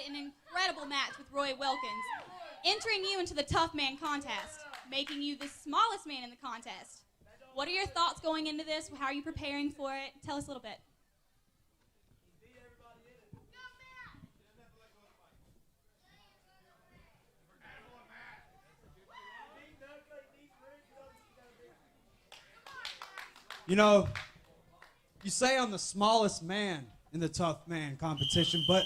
had an incredible match with Roy Wilkins, entering you into the Tough Man contest, making you the smallest man in the contest. What are your thoughts going into this? How are you preparing for it? Tell us a little bit. You know, you say I'm the smallest man in the Tough Man competition, but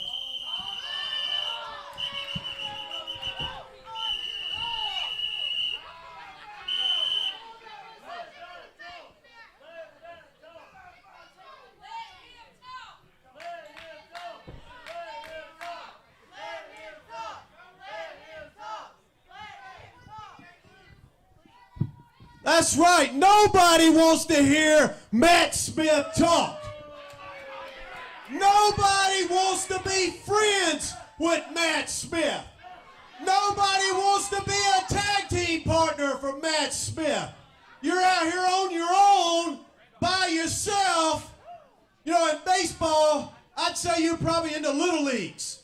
that's right, nobody wants to hear Matt Smith talk. Nobody wants to be friends with Matt Smith. Nobody wants to be a tag team partner for Matt Smith. You're out here on your own, by yourself. You know, in baseball, I'd say you're probably in the little leagues.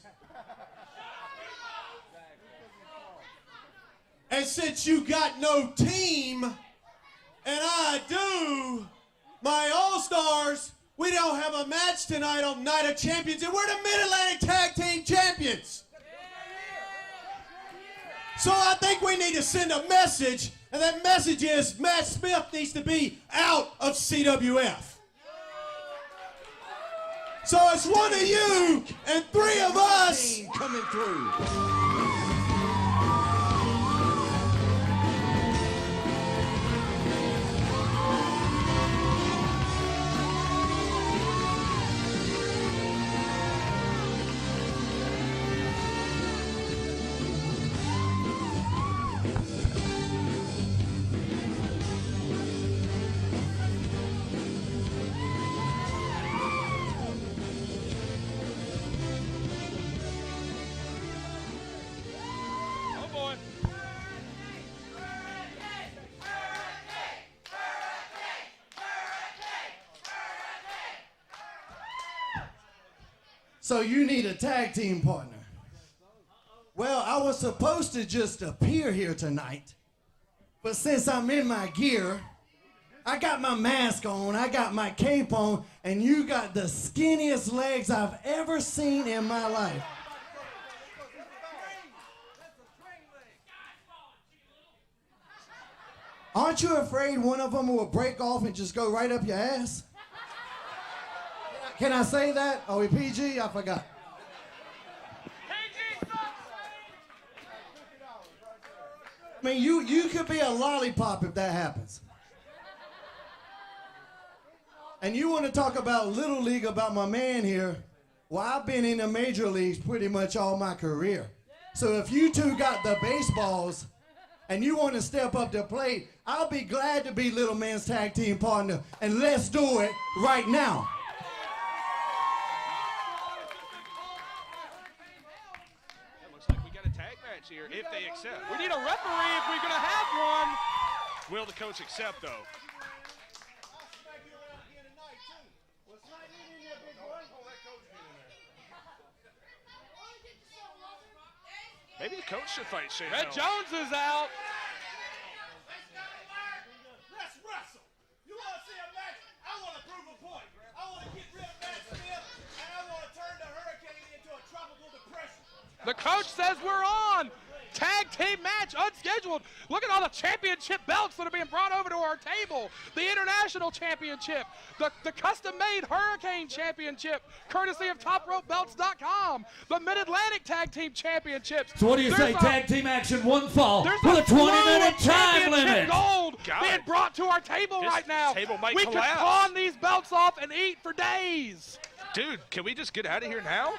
And since you got no team, and I do, my All-Stars, we don't have a match tonight on Night of Champions, and we're the Mid-Atlantic Tag Team Champions. So I think we need to send a message, and that message is Matt Smith needs to be out of CWF. So it's one of you and three of us coming through. So you need a tag team partner. Well, I was supposed to just appear here tonight, but since I'm in my gear, I got my mask on, I got my cape on, and you got the skinniest legs I've ever seen in my life. Aren't you afraid one of them will break off and just go right up your ass? Can I say that? Are we PG? I forgot. I mean, you could be a lollipop if that happens. And you want to talk about Little League, about my man here. Well, I've been in the major leagues pretty much all my career. So if you two got the baseballs and you want to step up to plate, I'll be glad to be Little Man's tag team partner. And let's do it right now. Here if they accept. We need a referee if we're going to have one. Will the coach accept, though? Maybe the coach should fight Shane Red Helms. Jones is out. Let's wrestle. You want to see a match? I want to prove a point. I want to get rid of Matt Smith, and I want to turn the Hurricane into a tropical depression. The coach says we're on. Tag team match unscheduled. Look at all the championship belts that are being brought over to our table. The International Championship, the custom-made Hurricane Championship, courtesy of TopRopeBelts.com, the Mid-Atlantic Tag Team Championships. So what do you say, tag team action, one fall with a 20-minute time limit. Gold being brought to our table right now. Table might we collapse. could pawn these belts off and eat for days. Dude, can we just get out of here now?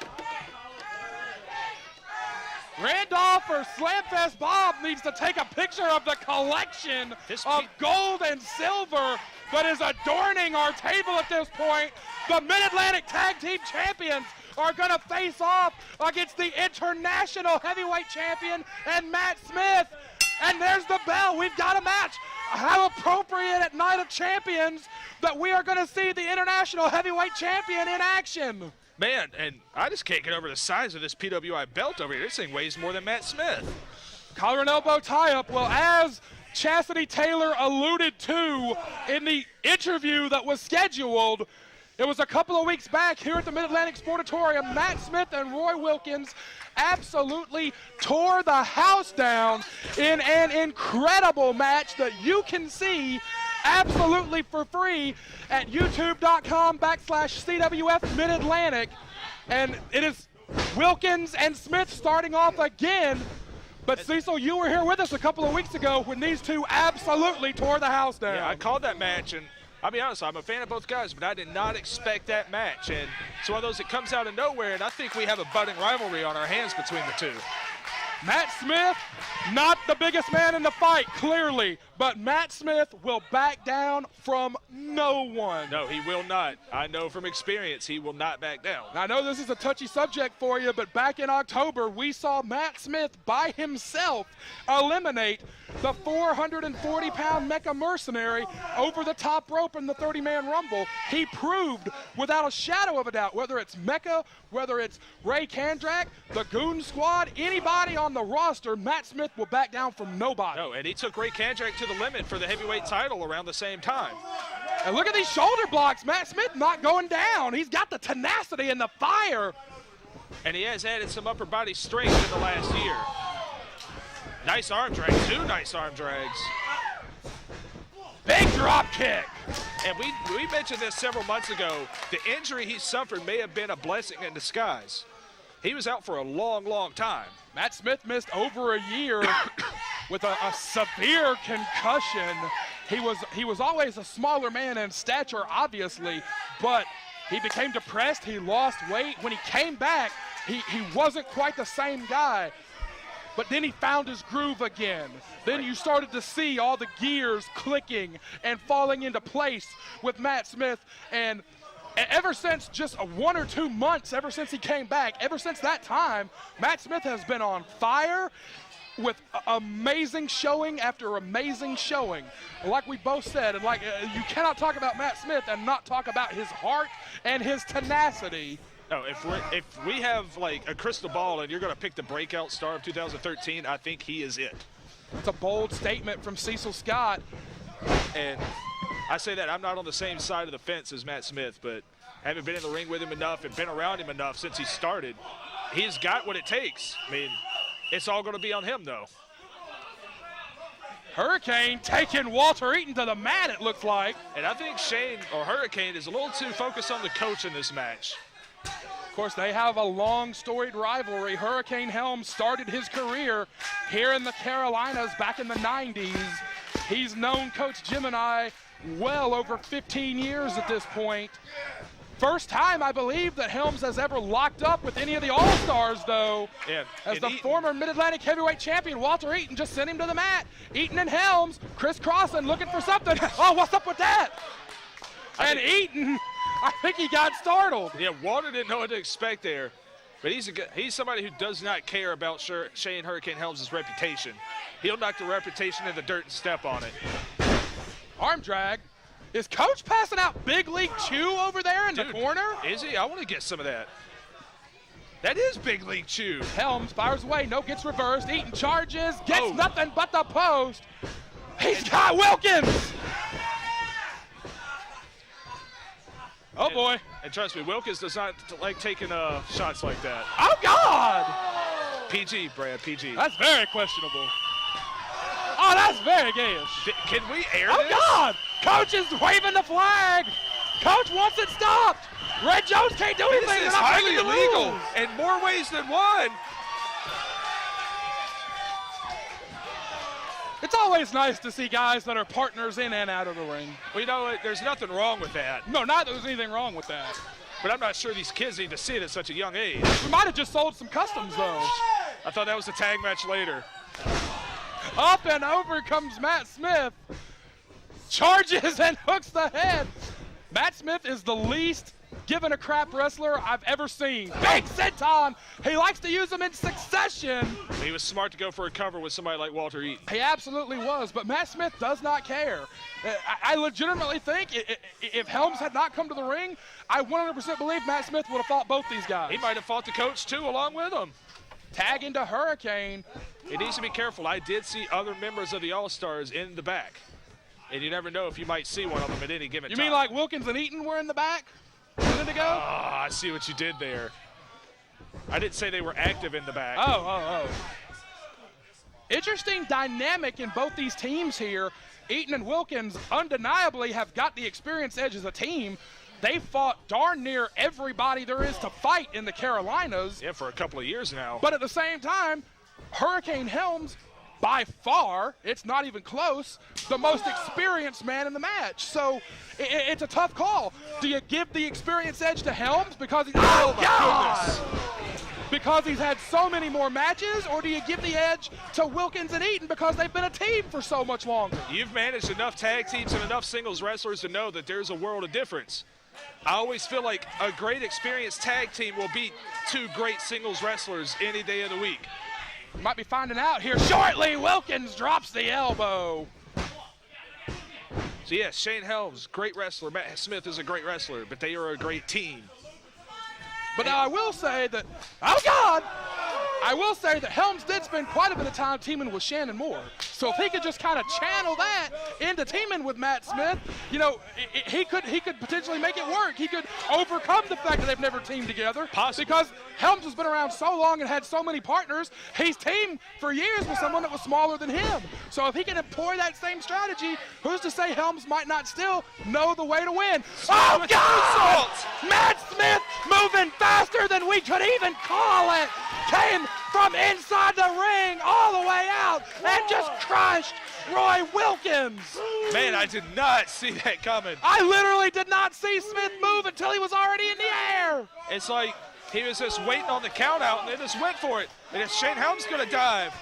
Randolph or Slamfest Bob needs to take a picture of the collection of gold and silver that is adorning our table at this point. The Mid-Atlantic Tag Team Champions are going to face off against the International Heavyweight Champion and Matt Smith. And there's the bell. We've got a match. How appropriate at Night of Champions that we are going to see the International Heavyweight Champion in action. Man, and I just can't get over the size of this PWI belt over here. This thing weighs more than Matt Smith. Collar and elbow tie-up. Well, as Chasity Taylor alluded to in the interview that was scheduled, it was a couple of weeks back here at the Mid-Atlantic Sportatorium. Matt Smith and Roy Wilkins absolutely tore the house down in an incredible match that you can see absolutely for free at youtube.com/CWF Mid-Atlantic. And it is Wilkins and Smith starting off again. But Cecil, you were here with us a couple of weeks ago when these two absolutely tore the house down. Yeah, I called that match, and I'll be honest, I'm a fan of both guys, but I did not expect that match. And it's one of those that comes out of nowhere, and I think we have a budding rivalry on our hands between the two. Matt Smith, not the biggest man in the fight, clearly, but Matt Smith will back down from no one. No, he will not. I know from experience he will not back down. I know this is a touchy subject for you, but back in October, we saw Matt Smith by himself eliminate the 440-pound Mecha Mercenary over the top rope in the 30-man Rumble. He proved without a shadow of a doubt, whether it's Mecha, whether it's Ray Kandrack, the Goon Squad, anybody on the roster, Matt Smith will back down from nobody. No, and he took Ray Kandrack to the limit for the heavyweight title around the same time. And look at these shoulder blocks. Matt Smith not going down. He's got the tenacity and the fire. And he has added some upper body strength in the last year. Nice arm drag, 2 nice arm drags. Big drop kick. And we mentioned this several months ago. The injury he suffered may have been a blessing in disguise. He was out for a long, long time. Matt Smith missed over a year with a severe concussion. He was always a smaller man in stature, obviously, but he became depressed. He lost weight. When he came back, he wasn't quite the same guy. But then he found his groove again. Then you started to see all the gears clicking and falling into place with Matt Smith. And ever since just 1 or 2 months, ever since he came back, ever since that time, Matt Smith has been on fire with amazing showing after amazing showing. Like we both said, and like you cannot talk about Matt Smith and not talk about his heart and his tenacity. No, if we have like a crystal ball and you're going to pick the breakout star of 2013, I think he is it. It's a bold statement from Cecil Scott. And I say that I'm not on the same side of the fence as Matt Smith, but haven't been in the ring with him enough and been around him enough since he started. He's got what it takes. I mean, it's all going to be on him, though. Hurricane taking Walter Eaton to the mat, it looks like. And I think Shane, or Hurricane, is a little too focused on the coach in this match. Of course, they have a long, storied rivalry. Hurricane Helms started his career here in the Carolinas back in the 90s. He's known Coach Gemini well over 15 years at this point. First time, I believe, that Helms has ever locked up with any of the All-Stars, though. Yeah, as the former Mid-Atlantic heavyweight champion, Walter Eaton, just sent him to the mat. Eaton and Helms crisscrossing, looking for something. Oh, what's up with that? And Eaton, I think he got startled. Yeah, Walter didn't know what to expect there. But he's somebody who does not care about Shane Hurricane Helms' reputation. He'll knock the reputation in the dirt and step on it. Arm drag. Is Coach passing out Big League Chew over there in the corner? Is he? I want to get some of that. That is Big League Chew. Helms fires away. No, gets reversed. Eaton charges. Gets nothing but the post. He's got Wilkins. Oh, boy. And trust me, Wilkins does not like taking shots like that. Oh, God. PG, Brad, PG. That's very questionable. Oh, that's very gayish. Can we air this? Oh, God. Coach is waving the flag. Coach wants it stopped. Red Jones can't do anything. This is highly illegal in more ways than one. It's always nice to see guys that are partners in and out of the ring. Well, you know what? There's nothing wrong with that. No, not that there's anything wrong with that. But I'm not sure these kids need to see it at such a young age. We might have just sold some customs, though. I thought that was a tag match later. Up and over comes Matt Smith. Charges and hooks the head. Matt Smith is the least given a crap wrestler I've ever seen. Big senton. He likes to use them in succession. He was smart to go for a cover with somebody like Walter Eaton. He absolutely was, but Matt Smith does not care. I legitimately think if Helms had not come to the ring, I 100% believe Matt Smith would have fought both these guys. He might have fought the coach too along with him. Tag into Hurricane. He needs to be careful. I did see other members of the All-Stars in the back. And you never know if you might see one of them at any given time. You mean like Wilkins and Eaton were in the back? Good to go? Oh, I see what you did there. I didn't say they were active in the back. Oh. Interesting dynamic in both these teams here. Eaton and Wilkins undeniably have got the experience edge as a team. They fought darn near everybody there is to fight in the Carolinas. Yeah, for a couple of years now. But at the same time, Hurricane Helms, by far, it's not even close, the most experienced man in the match. So it's a tough call. Do you give the experience edge to Helms because he's, because he's had so many more matches, or do you give the edge to Wilkins and Eaton because they've been a team for so much longer? You've managed enough tag teams and enough singles wrestlers to know that there's a world of difference. I always feel like a great experienced tag team will beat two great singles wrestlers any day of the week. You might be finding out here shortly. Wilkins drops the elbow. So yes, Shane Helms, great wrestler. Matt Smith is a great wrestler, but they are a great team. But now I will say that, oh God! I will say that Helms did spend quite a bit of time teaming with Shannon Moore. So if he could just kind of channel that into teaming with Matt Smith, you know, he could potentially make it work. He could overcome the fact that they've never teamed together. Possibly. Because Helms has been around so long and had so many partners, he's teamed for years with someone that was smaller than him. So if he can employ that same strategy, who's to say Helms might not still know the way to win? Oh God! Matt Smith moving faster than we could even call it. Came from inside the ring all the way out and just crushed Roy Wilkins. Man, I did not see that coming. I literally did not see Smith move until he was already in the air. It's like he was just waiting on the count out and they just went for it. And it's Shane Helms going to dive.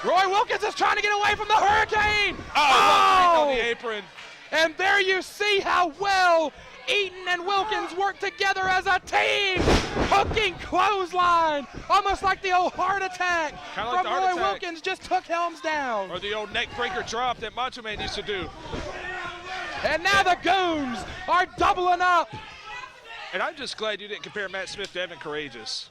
Roy Wilkins is trying to get away from the Hurricane. Oh! On the apron. And there you see how well Eaton and Wilkins work together as a team. Hooking clothesline, almost like the old heart attack from Roy Wilkins just took Helms down. Or the old neck breaker drop that Macho Man used to do. And now the Goons are doubling up. And I'm just glad you didn't compare Matt Smith to Evan Courageous.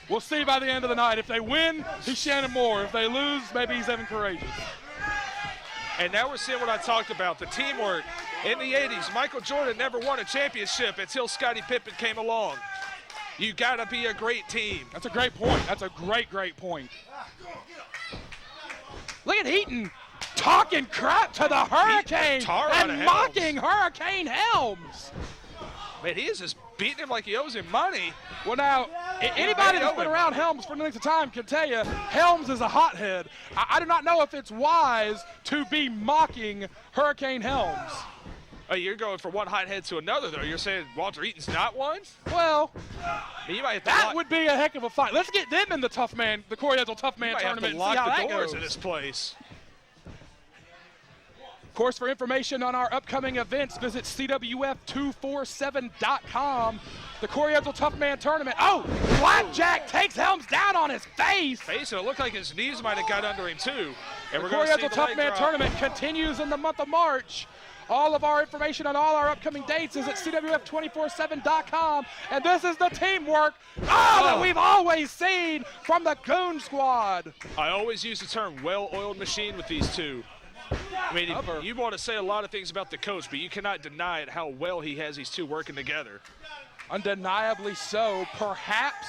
We'll see by the end of the night. If they win, he's Shannon Moore. If they lose, maybe he's Evan Courageous. And now we're seeing what I talked about, the teamwork. In the 80s, Michael Jordan never won a championship until Scottie Pippen came along. You gotta be a great team. That's a great point. That's a great, great point. Look at Eaton talking crap to the Hurricane and mocking Hurricane Helms. Man, he is just beating him like he owes him money. Well, now, anybody that's been around Helms for any length of time can tell you Helms is a hothead. I do not know if it's wise to be mocking Hurricane Helms. Oh, you're going from one hothead to another, though. You're saying Walter Eaton's not one? Well, you might have to that would be a heck of a fight. Let's get them in the Tough Man, the Corey Edsel Tough Man tournament, and see how that goes. In this place. Of course, for information on our upcoming events, visit CWF247.com. The Corey Edsel Tough Man Tournament. Oh, Blackjack takes Helms down on his face. It looked like his knees might have got under him, too. And the Corey Edsel Tough Man Tournament continues in the month of March. All of our information on all our upcoming dates is at CWF247.com. And this is the teamwork that we've always seen from the Goon Squad. I always use the term well-oiled machine with these two. I mean, you want to say a lot of things about the coach, but you cannot deny it how well he has these two working together. Undeniably so. Perhaps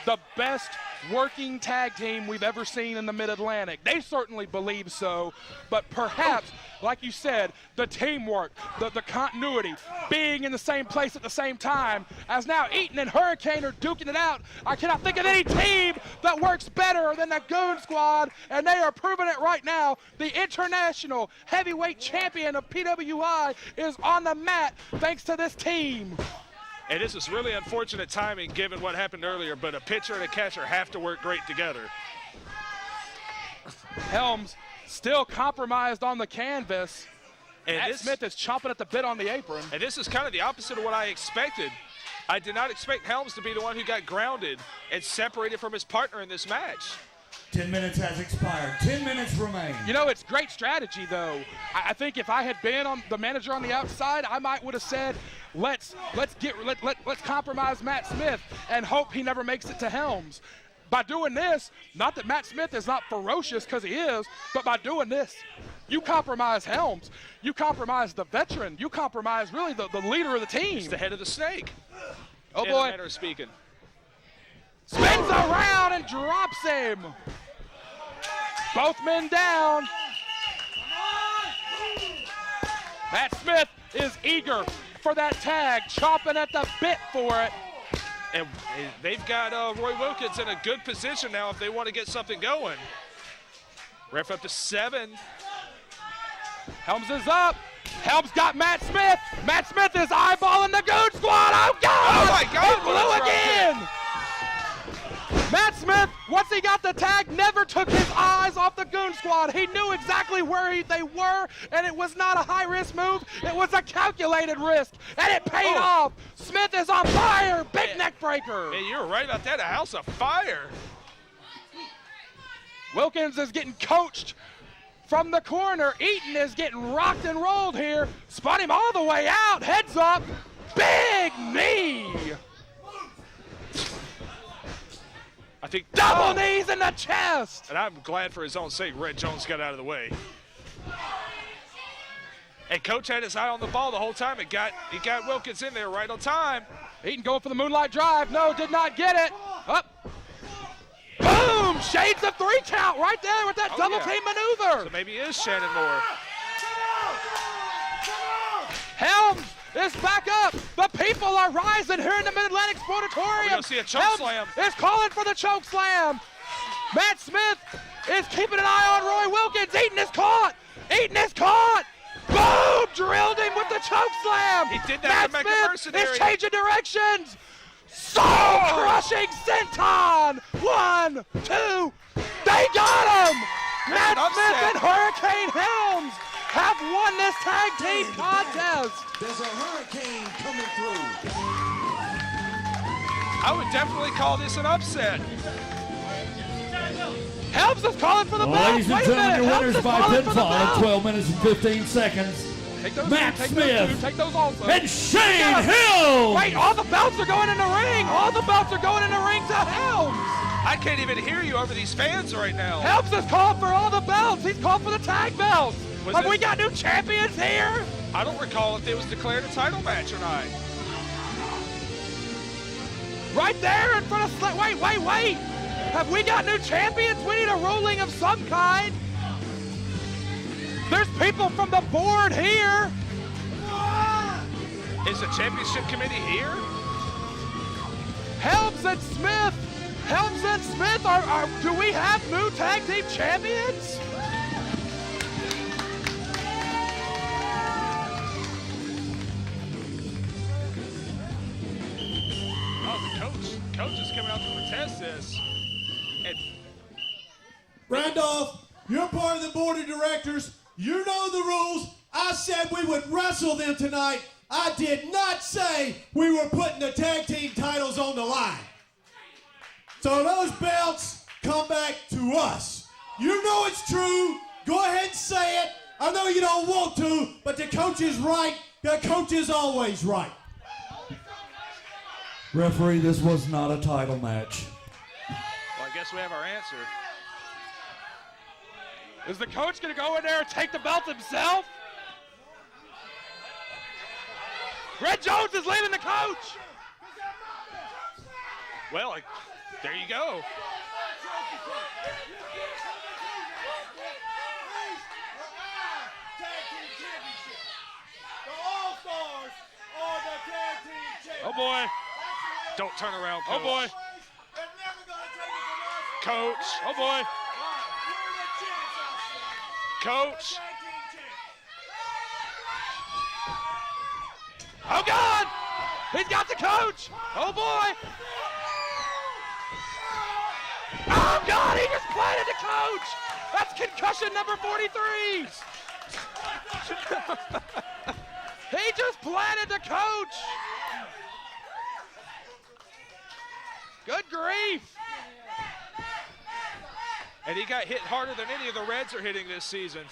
the best working tag team we've ever seen in the Mid-Atlantic. They certainly believe so, but perhaps, like you said, the teamwork, the continuity, being in the same place at the same time, as now Eaton and Hurricane are duking it out. I cannot think of any team that works better than the Goon Squad, and they are proving it right now. The international heavyweight champion of PWI is on the mat thanks to this team. And this is really unfortunate timing given what happened earlier, but a pitcher and a catcher have to work great together. Helms still compromised on the canvas. And Matt Smith is chomping at the bit on the apron. And this is kind of the opposite of what I expected. I did not expect Helms to be the one who got grounded and separated from his partner in this match. 10 minutes has expired. 10 minutes remain. You know, it's great strategy, though. I think if I had been on the manager on the outside, I might would have said, let's compromise Matt Smith and hope he never makes it to Helms. By doing this, not that Matt Smith is not ferocious, because he is, but by doing this, you compromise Helms. You compromise the veteran. You compromise really the leader of the team. He's the head of the snake. Oh, in boy. a manner of speaking. Spins around and drops him. Both men down. Matt Smith is eager for that tag, chopping at the bit for it. And they've got Roy Wilkins in a good position now if they want to get something going. Ref up to 7. Helms is up. Helms got Matt Smith. Matt Smith is eyeballing the Goon Squad. Oh, God! Oh, my God! He blew again! Matt Smith, once he got the tag, never took his eyes off the Goon Squad. He knew exactly where they were, and it was not a high-risk move. It was a calculated risk, and it paid off. Smith is on fire. Big neck breaker. Hey, you're right about that. A house of fire. Wilkins is getting coached from the corner. Eaton is getting rocked and rolled here. Spun him all the way out. Heads up. Big knee. I think double knees in the chest. And I'm glad for his own sake Red Jones got out of the way. And Coach had his eye on the ball the whole time. He got Wilkins in there right on time. Eaton going for the moonlight drive. No, did not get it. Up. Boom! Shades of 3 count right there with that double team maneuver. So maybe it is Shannon Moore. Helms is back up. The people are rising here in the Mid-Atlantic Sportatorium. We're going to see a choke slam. Is calling for the choke slam. Matt Smith is keeping an eye on Roy Wilkins. Eaton is caught. Eaton is caught. Boom! Drilled him with the choke slam. He did that Matt to Mecha Smith Mercenary. is changing directions. Soul-crushing senton. 1, 2. They got him. Matt Smith and Hurricane Helms have won this tag team contest. There's a hurricane coming through. I would definitely call this an upset. Helms is calling for the belt. Ladies and gentlemen, your winners by pinfall at 12 minutes and 15 seconds. Matt Smith and Shane Helms. Wait, all the belts are going in the ring. All the belts are going in the ring to Helms. I can't even hear you over these fans right now. Helms is called for all the belts. He's called for the tag belts. Have we got new champions here? I don't recall if it was declared a title match or not. Right there in front of... Wait. Have we got new champions? We need a ruling of some kind. There's people from the board here. Is the championship committee here? Helms and Smith do we have new tag team champions? Oh, the coach is coming out to protest this. And Randolph, you're part of the board of directors. You know the rules. I said we would wrestle them tonight. I did not say we were putting the tag team titles on the line. So those belts come back to us. You know it's true. Go ahead and say it. I know you don't want to, but the coach is right. The coach is always right. Referee, this was not a title match. well, I guess we have our answer. Is the coach going to go in there and take the belt himself? Red Jones is leaving the coach. Well, there you go. Oh boy. Don't turn around, coach. Oh boy. Coach. Oh boy. Coach. Oh God. He's got the coach. Oh boy. Oh God, he just planted the coach. That's concussion number 43. He just planted the coach. Good grief. And he got hit harder than any of the Reds are hitting this season.